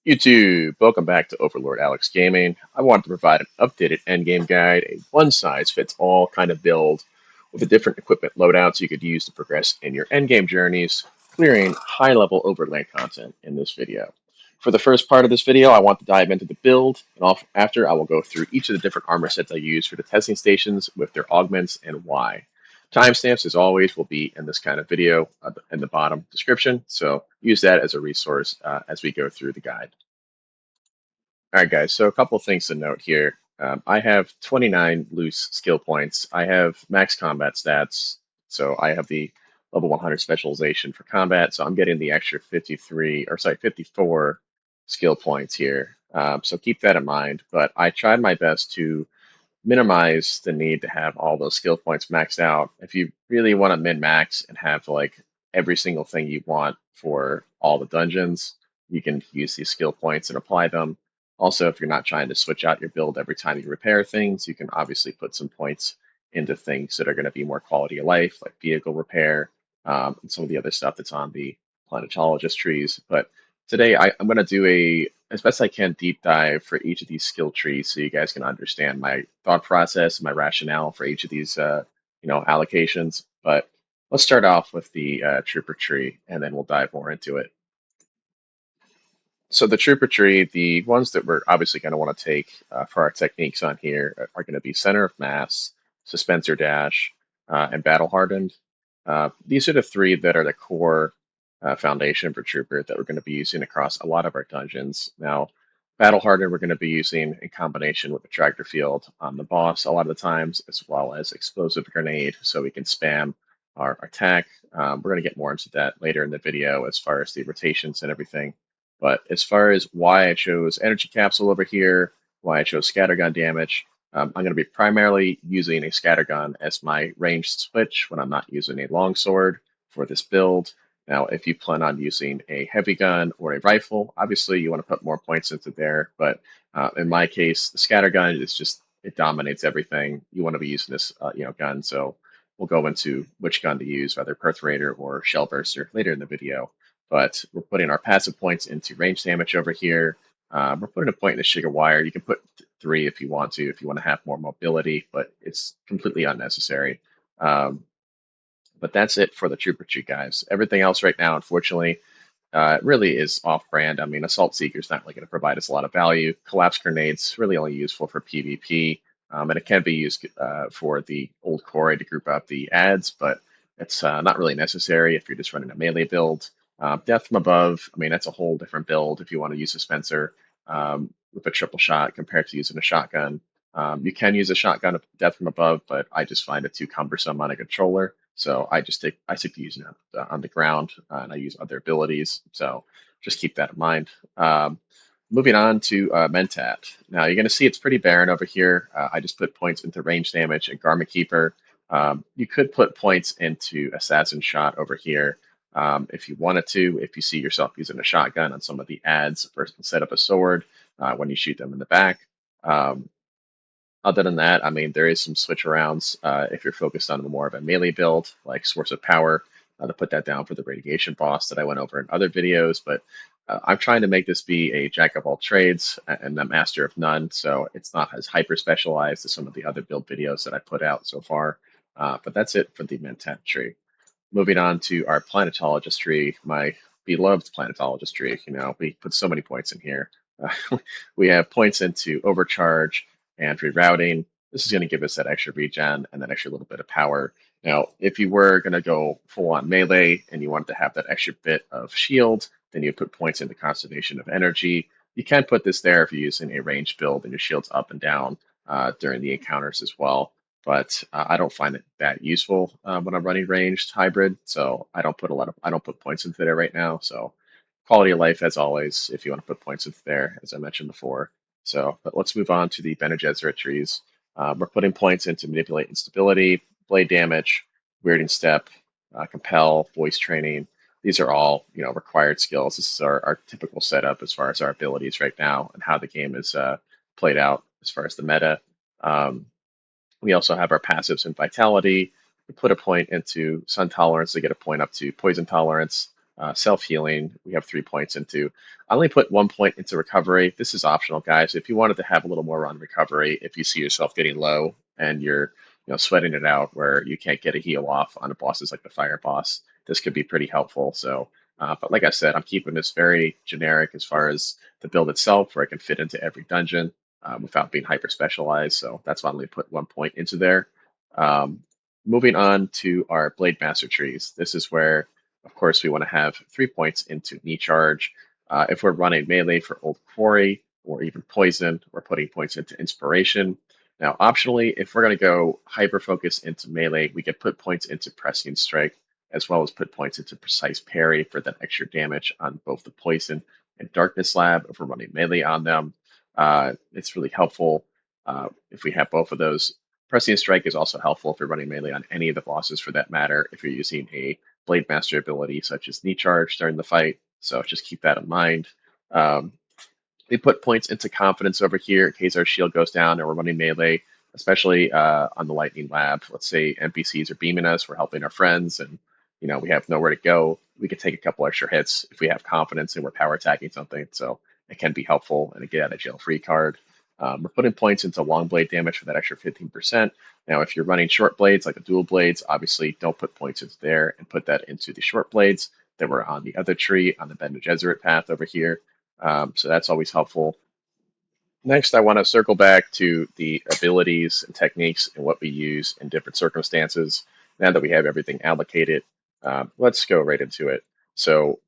YouTube, welcome back to Overlord Alex Gaming. I wanted to provide an updated endgame guide, a one-size-fits-all kind of build with the different equipment loadouts you could use to progress in your endgame journeys, clearing high-level overland content in this video. For the first part of this video, I want to dive into the build, and after I will go through each of the different armor sets I use for the testing stations with their augments and why. Timestamps, as always, will be in this kind of video in the bottom description, so use that as a resource as we go through the guide. All right, guys, so a couple of things to note here. I have 29 loose skill points. I have max combat stats, so I have the level 100 specialization for combat, so I'm getting the extra 54 skill points here. So keep that in mind, but I tried my best to minimize the need to have all those skill points maxed out. If you really want to min max and have like every single thing you want for all the dungeons, you can use these skill points and apply them. Also, if you're not trying to switch out your build every time you repair things, you can obviously put some points into things that are going to be more quality of life, like vehicle repair, and some of the other stuff that's on the planetologist trees. But today I'm going to do as best I can, deep dive for each of these skill trees so you guys can understand my thought process, my rationale for each of these, allocations. But let's start off with the trooper tree, and then we'll dive more into it. So the trooper tree, the ones that we're obviously going to want to take for our techniques on here are going to be center of mass, suspensor dash, and battle hardened. These are the three that are the core foundation for trooper that we're going to be using across a lot of our dungeons. Now, battle hardened we're going to be using in combination with the tractor field on the boss a lot of the times, as well as explosive grenade, so we can spam our attack. We're going to get more into that later in the video as far as the rotations and everything. But as far as why I chose energy capsule over here, why I chose scattergun damage, I'm going to be primarily using a scattergun as my ranged switch when I'm not using a longsword for this build. Now, if you plan on using a heavy gun or a rifle, obviously you want to put more points into there. But in my case, the scattergun is just, it dominates everything. You want to be using this, gun. So we'll go into which gun to use, whether perforator or shell burster later in the video. But we're putting our passive points into range damage over here. We're putting a point in the sugar wire. You can put 3 if you want to have more mobility, but it's completely unnecessary. But that's it for the Trooper Tree, guys. Everything else right now, unfortunately, really is off-brand. I mean, Assault Seeker's not really going to provide us a lot of value. Collapse Grenade's really only useful for PvP, and it can be used for the old quarry to group up the ads, but it's not really necessary if you're just running a melee build. Death from Above, I mean, that's a whole different build if you want to use a Spencer with a triple shot compared to using a shotgun. You can use a shotgun of Death from Above, but I just find it too cumbersome on a controller. So I stick to using it on the ground, and I use other abilities. So just keep that in mind. Moving on to Mentat. Now you're going to see it's pretty barren over here. I just put points into range damage and Garment Keeper. You could put points into Assassin Shot over here if you wanted to. If you see yourself using a shotgun on some of the ads instead of a sword when you shoot them in the back. Um, Other than that, I mean, there is some switch arounds if you're focused on more of a melee build, like Source of Power, to put that down for the Radiation boss that I went over in other videos. But I'm trying to make this be a jack of all trades and a master of none, so it's not as hyper specialized as some of the other build videos that I put out so far. But that's it for the Mentat tree. Moving on to our Planetologist tree, my beloved Planetologist tree. You know, we put so many points in here. We have points into Overcharge and rerouting. This is going to give us that extra regen and that extra little bit of power. Now, if you were going to go full on melee and you wanted to have that extra bit of shield, then you put points into conservation of energy. You can put this there if you're using a ranged build and your shield's up and down during the encounters as well. But I don't find it that useful when I'm running ranged hybrid, so I don't put points into there right now. So quality of life, as always, if you want to put points into there, as I mentioned before. So, but let's move on to the Bene Gesserit trees. We're putting points into manipulate instability, blade damage, weirding step, compel, voice training. These are all required skills. This is our typical setup as far as our abilities right now and how the game is played out as far as the meta. Um, we also have our passives and vitality. We put a point into sun tolerance to get a point up to poison tolerance. self-healing, we have 3 points into. I only put 1 point into recovery. This is optional, guys. If you wanted to have a little more on recovery, if you see yourself getting low and you're sweating it out where you can't get a heal off on a bosses like the fire boss, this could be pretty helpful. So, but like I said, I'm keeping this very generic as far as the build itself, where I can fit into every dungeon without being hyper specialized. So that's why I only put 1 point into there. Um, Moving on to our Blade Master trees. This is where, of course, we want to have 3 points into knee charge. If we're running melee for Old Quarry or even Poison, we're putting points into Inspiration. Now, optionally, if we're going to go hyper focus into melee, we can put points into Pressing Strike, as well as put points into Precise Parry for that extra damage on both the Poison and Darkness Lab if we're running melee on them. It's really helpful if we have both of those. Pressing Strike is also helpful if you're running melee on any of the bosses for that matter, if you're using a Blade Master ability such as Knee Charge during the fight. So just keep that in mind. Um, we put points into confidence over here in case our shield goes down and we're running melee, especially on the lightning lab. Let's say NPCs are beaming us, we're helping our friends, and we have nowhere to go. We can take a couple extra hits if we have confidence and we're power attacking something. So it can be helpful and a get out of jail free card. We're putting points into long blade damage for that extra 15%. Now, if you're running short blades like the dual blades, obviously don't put points into there and put that into the short blades that were on the other tree on the Bene Gesserit path over here. So that's always helpful. Next, I want to circle back to the abilities and techniques and what we use in different circumstances. Now that we have everything allocated, let's go right into it. So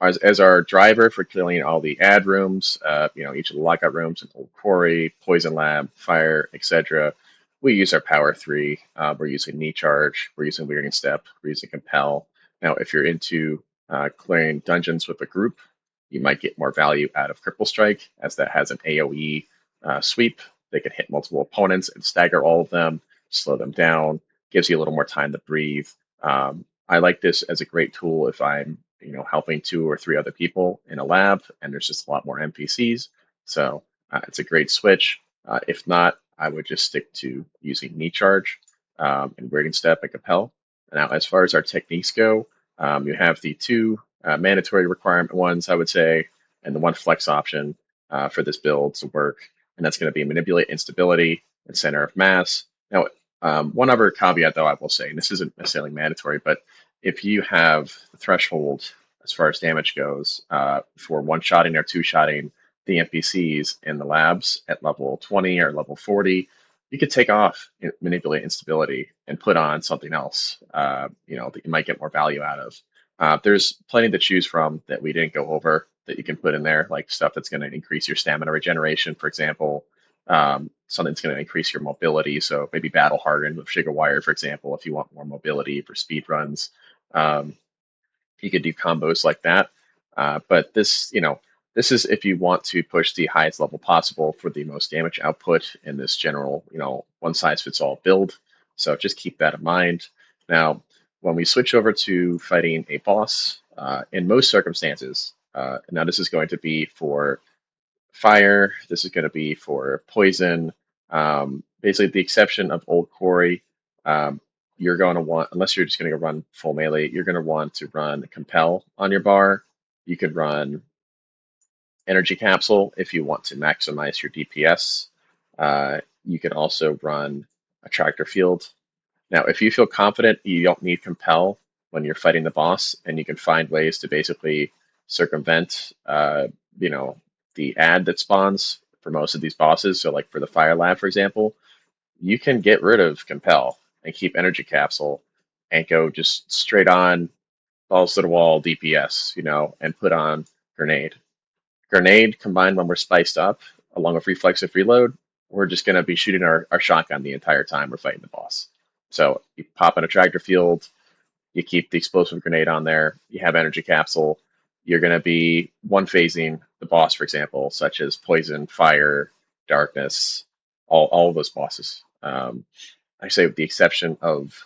as our driver for killing all the ad rooms, each of the lockout rooms, Old Quarry, Poison Lab, Fire, etc., we use our Power 3. We're using Knee Charge, we're using Weirding Step, we're using Compel. Now, if you're into clearing dungeons with a group, you might get more value out of Cripple Strike, as that has an AoE sweep. They can hit multiple opponents and stagger all of them, slow them down, gives you a little more time to breathe. I like this as a great tool if I'm helping 2 or 3 other people in a lab and there's just a lot more NPCs. So it's a great switch. If not, I would just stick to using Knee Charge and Weirding Step and Compel. Now, as far as our techniques go, you have the 2 mandatory requirement ones, I would say, and the 1 flex option for this build to work. And that's going to be Manipulate Instability and Center of Mass. Now, one other caveat, though, I will say, and this isn't necessarily mandatory, but if you have the threshold as far as damage goes for one-shotting or two-shotting the NPCs in the labs at level 20 or level 40, you could take off Manipulate Instability and put on something else, that you might get more value out of. There's plenty to choose from that we didn't go over that you can put in there, like stuff that's going to increase your stamina regeneration, for example. Something that's going to increase your mobility. So maybe Battle Hardened with Sugar Wire, for example, if you want more mobility for speed runs. Um, you could do combos like that. But this is if you want to push the highest level possible for the most damage output in this general, one size fits all build. So just keep that in mind. Now, when we switch over to fighting a boss, in most circumstances, now this is going to be for fire, this is going to be for poison. Basically, the exception of Old Quarry, um, you're going to want, unless you're just going to go run full melee, you're going to want to run Compel on your bar. You could run Energy Capsule if you want to maximize your DPS. You can also run Attractor Field. Now, if you feel confident you don't need Compel when you're fighting the boss, and you can find ways to basically circumvent, the ad that spawns for most of these bosses. So, like for the Fire Lab, for example, you can get rid of Compel and keep Energy Capsule and go just straight on balls to the wall DPS, and put on Grenade. Grenade combined when we're spiced up, along with Reflexive Reload, we're just going to be shooting our shotgun the entire time we're fighting the boss. So you pop an Attractor Field, you keep the Explosive Grenade on there, you have Energy Capsule, you're going to be one phasing the boss, for example, such as Poison, Fire, Darkness, all of those bosses. I say with the exception of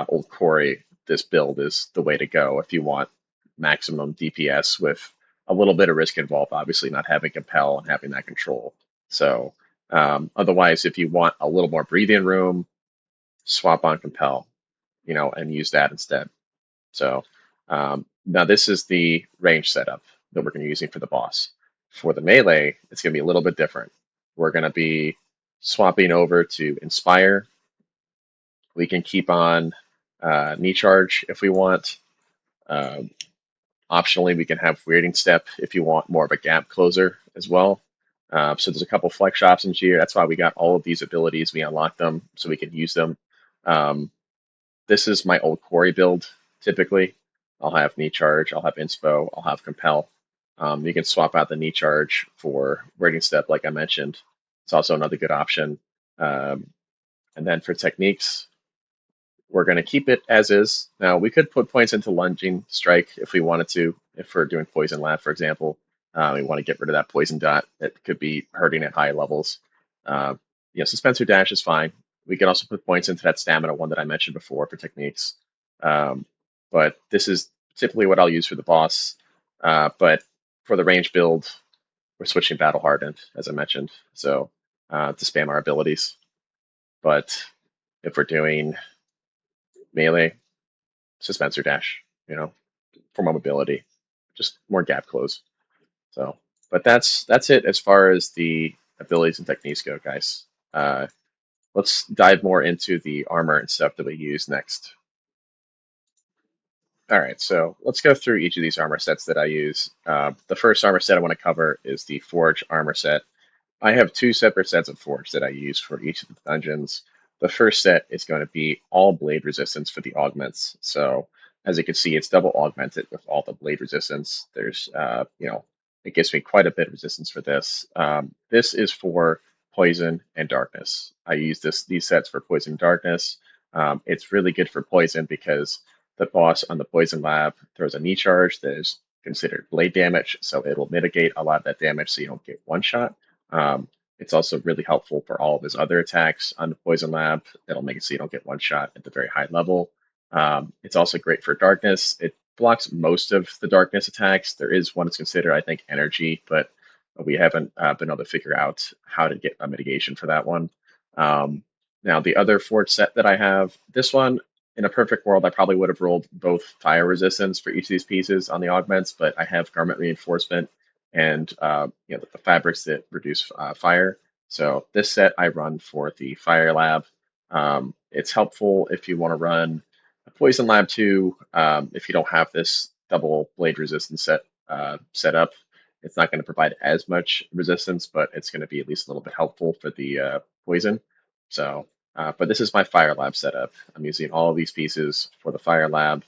Old Quarry, this build is the way to go if you want maximum DPS with a little bit of risk involved, obviously not having Compel and having that control. So otherwise, if you want a little more breathing room, swap on Compel, and use that instead. So Now this is the range setup that we're going to be using for the boss. For the melee, it's going to be a little bit different. We're going to be swapping over to Inspire. We can keep on knee charge if we want. Um, Optionally, we can have waiting step if you want more of a gap closer as well. So there's a couple flex options here. That's why we got all of these abilities. We unlocked them so we can use them. Um, this is my old quarry build. Typically, I'll have knee charge, I'll have inspo, I'll have compel. You can swap out the knee charge for waiting step, like I mentioned. It's also another good option. Um, and then for techniques, we're going to keep it as is. Now, we could put points into lunging strike if we wanted to, if we're doing poison lab, for example. We want to get rid of that poison dot that could be hurting at high levels. Uh, Suspensor dash is fine. We can also put points into that stamina one that I mentioned before for techniques. Um, but this is typically what I'll use for the boss. But for the range build, we're switching battle hardened, as I mentioned, so to spam our abilities. But if we're doing melee, suspensor dash, for mobility, just more gap close. So, but that's it as far as the abilities and techniques go, guys. Uh, let's dive more into the armor and stuff that we use next. All right, so let's go through each of these armor sets that I use. The first armor set I want to cover is the Forge armor set. I have two separate sets of Forge that I use for each of the dungeons. The first set is going to be all blade resistance for the augments. So as you can see, it's double augmented with all the blade resistance. It gives me quite a bit of resistance for this. This is for poison and darkness. I use these sets for poison and darkness. It's really good for poison because the boss on the poison lab throws a knee charge that is considered blade damage, so it'll mitigate a lot of that damage so you don't get one shot. It's also really helpful for all of his other attacks on the Poison Lab. That'll make it so you don't get one shot at the very high level. It's also great for darkness. It blocks most of the darkness attacks. There is one that's considered, I think, energy, but we haven't been able to figure out how to get a mitigation for that one. Um, Now, the other Forge set that I have, this one, in a perfect world, I probably would have rolled both fire resistance for each of these pieces on the augments, but I have garment reinforcement and the fabrics that reduce fire. So this set I run for the fire lab. It's helpful if you want to run a poison lab too. If you don't have this double blade resistance set up, it's not going to provide as much resistance, but it's going to be at least a little bit helpful for the poison. So, but this is my fire lab setup. I'm using all of these pieces for the fire lab.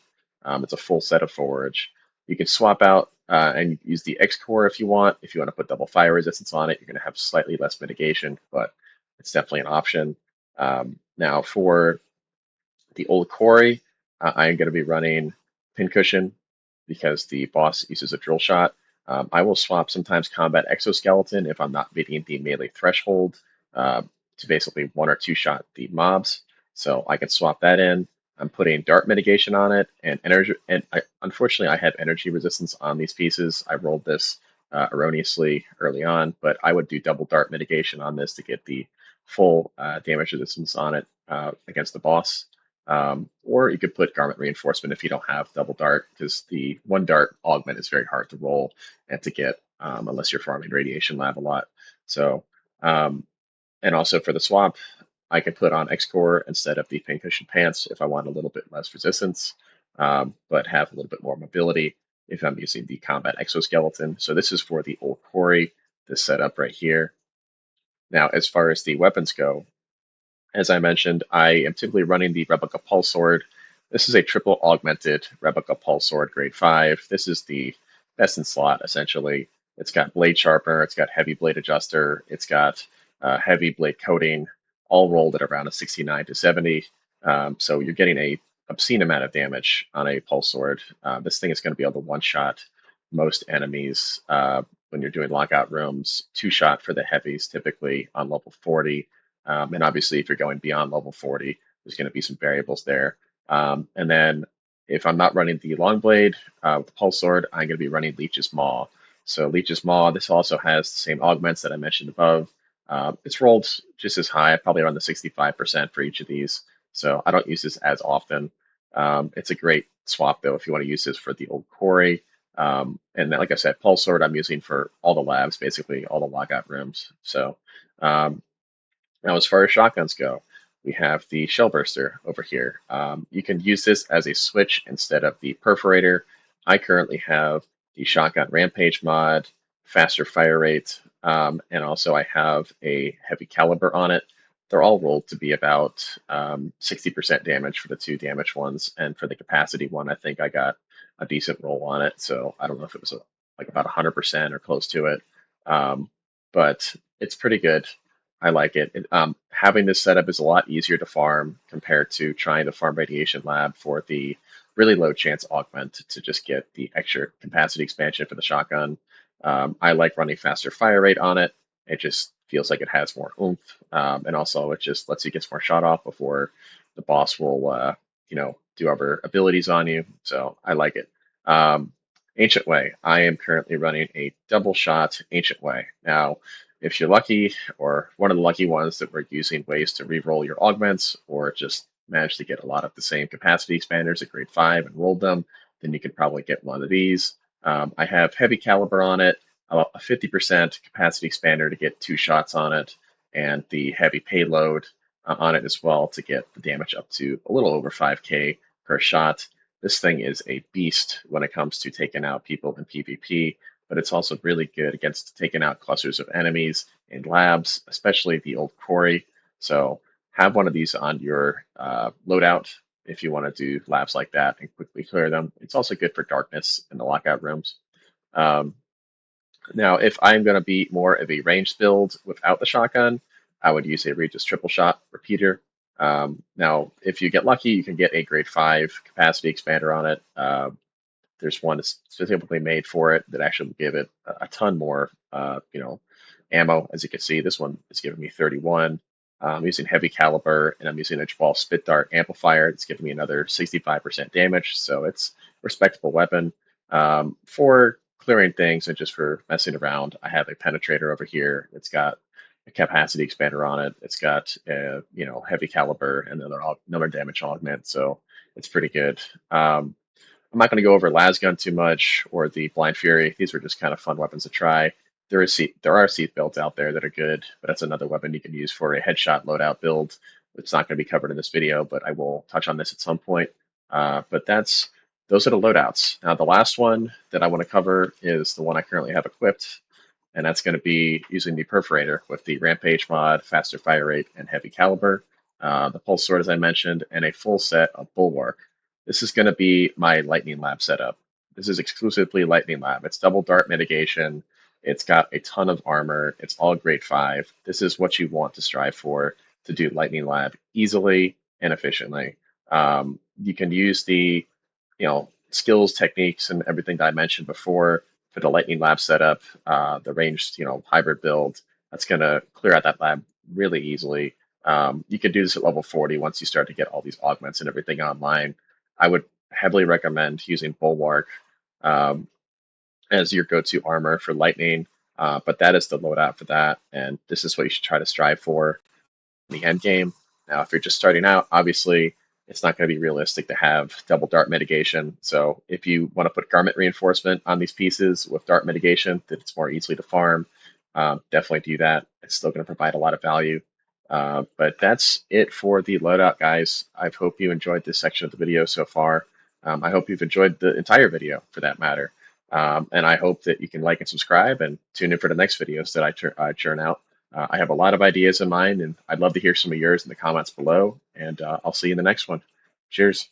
It's a full set of forge. You can swap out and use the X core if you want. If you want to put double fire resistance on it, you're going to have slightly less mitigation, but it's definitely an option. Now, for the old quarry, I'm going to be running pincushion because the boss uses a drill shot. I will swap sometimes combat exoskeleton if I'm not meeting the melee threshold to basically one or two shot the mobs. So I can swap that in. I'm putting dart mitigation on it and energy. And unfortunately, I have energy resistance on these pieces. I rolled this erroneously early on, but I would do double dart mitigation on this to get the full damage resistance on it against the boss. Or you could put garment reinforcement if you don't have double dart, because the one dart augment is very hard to roll and to get unless you're farming radiation lab a lot. So, and also for the swap, I can put on X core instead of the pincushion pants if I want a little bit less resistance, but have a little bit more mobility if I'm using the combat exoskeleton. So this is for the old quarry, this setup right here. Now, as far as the weapons go, as I mentioned, I am typically running the Replica Pulse Sword. This is a triple augmented Replica Pulse Sword grade 5. This is the best in slot, essentially. It's got blade sharpener, it's got heavy blade adjuster, it's got heavy blade coating, all rolled at around a 69 to 70. So you're getting a obscene amount of damage on a pulse sword. This thing is going to be able to one-shot most enemies when you're doing lockout rooms, two-shot for the heavies typically on level 40. And obviously, if you're going beyond level 40, there's going to be some variables there. And then if I'm not running the long blade with the pulse sword, I'm going to be running Leech's Maw. So Leech's Maw, this also has the same augments that I mentioned above. It's rolled just as high, probably around the 65% for each of these. So I don't use this as often. It's a great swap though if you want to use this for the old quarry. And then, like I said, pulse sword I'm using for all the labs, basically all the logout rooms. So um, now, as far as shotguns go, we have the shell burster over here. You can use this as a switch instead of the perforator. I currently have the shotgun rampage mod, faster fire rate, and also I have a heavy caliber on it. They're all rolled to be about 60% damage for the two damage ones, and for the capacity one, I think I got a decent roll on it. So I don't know if it was like about 100% or close to it, um, but it's pretty good. I like it. Having this setup is a lot easier to farm compared to trying to farm Radiation Lab for the really low chance augment to just get the extra capacity expansion for the shotgun. I like running faster fire rate on it. It just feels like it has more oomph, and also it just lets you get more shot off before the boss will, do other abilities on you. So I like it. Um, Ancient Way. I am currently running a double shot Ancient Way. Now, if you're lucky, or one of the lucky ones that we're using ways to re-roll your augments, or just manage to get a lot of the same capacity expanders at grade 5 and roll them, then you could probably get one of these. I have heavy caliber on it, a 50% capacity expander to get 2 shots on it, and the heavy payload on it as well to get the damage up to a little over 5k per shot. This thing is a beast when it comes to taking out people in PvP, but it's also really good against taking out clusters of enemies in labs, especially the old quarry. So have one of these on your loadout if you want to do labs like that and quickly clear them. It's also good for darkness in the lockout rooms. Um, Now, if I'm going to be more of a ranged build without the shotgun, I would use a Regis triple shot repeater. Now, if you get lucky, you can get a grade 5 capacity expander on it. There's one that's specifically made for it that actually will give it a ton more, ammo. As you can see, this one is giving me 31. I'm using heavy caliber, and I'm using a 12 spit dart amplifier. It's giving me another 65% damage, so it's a respectable weapon. For clearing things and just for messing around, I have a penetrator over here. It's got a capacity expander on it. It's got heavy caliber and another damage augment, so it's pretty good. I'm not going to go over Lasgun too much or the Blind Fury. These were just kind of fun weapons to try. There are seat builds out there that are good, but that's another weapon you can use for a headshot loadout build. It's not going to be covered in this video, but I will touch on this at some point. But those are the loadouts. Now the last one that I want to cover is the one I currently have equipped, and that's going to be using the perforator with the rampage mod, faster fire rate, and heavy caliber. The pulse sword, as I mentioned, and a full set of bulwark. This is going to be my lightning lab setup. This is exclusively lightning lab. It's double dart mitigation. It's got a ton of armor. It's all grade 5. This is what you want to strive for to do lightning lab easily and efficiently. You can use the skills, techniques, and everything that I mentioned before for the Lightning Lab setup, the ranged, hybrid build. That's going to clear out that lab really easily. You can do this at level 40 once you start to get all these augments and everything online. I would heavily recommend using Bulwark um, as your go-to armor for Lightning, but that is the loadout for that, and this is what you should try to strive for the end game. Now, if you're just starting out, obviously it's not going to be realistic to have double dart mitigation. So if you want to put garment reinforcement on these pieces with dart mitigation, that it's more easily to farm, definitely do that. It's still going to provide a lot of value. But that's it for the loadout, guys. I hope you enjoyed this section of the video so far. I hope you've enjoyed the entire video for that matter. And I hope that you can like and subscribe and tune in for the next videos that I churn out. I have a lot of ideas in mind, and I'd love to hear some of yours in the comments below. And I'll see you in the next one. Cheers.